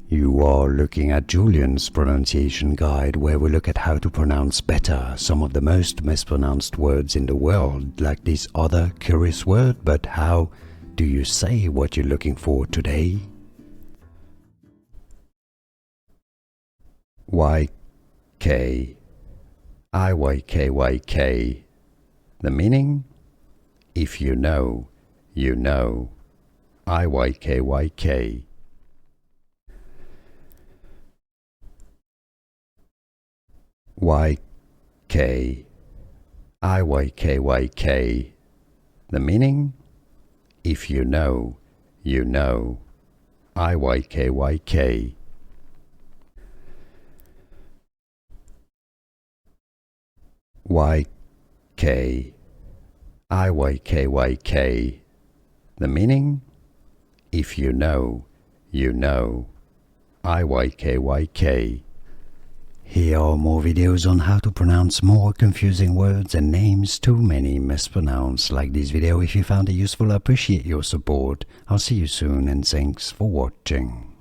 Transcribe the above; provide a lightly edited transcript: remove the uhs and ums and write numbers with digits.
You are looking at Julian's pronunciation guide, where we look at how to pronounce better some of the most mispronounced words in the world, like this other curious word. But how do you say what you're looking for today? YK, IYKYK. The meaning? If you know, you know. IYKYK. YK, IYKYK. The meaning? If you know, you know. IYKYK. YK, IYKYK. The meaning? If you know, you know. IYKYK. Here are more videos on how to pronounce more confusing words and names too many mispronounced. Like this video if you found it useful. I appreciate your support. I'll see you soon and thanks for watching.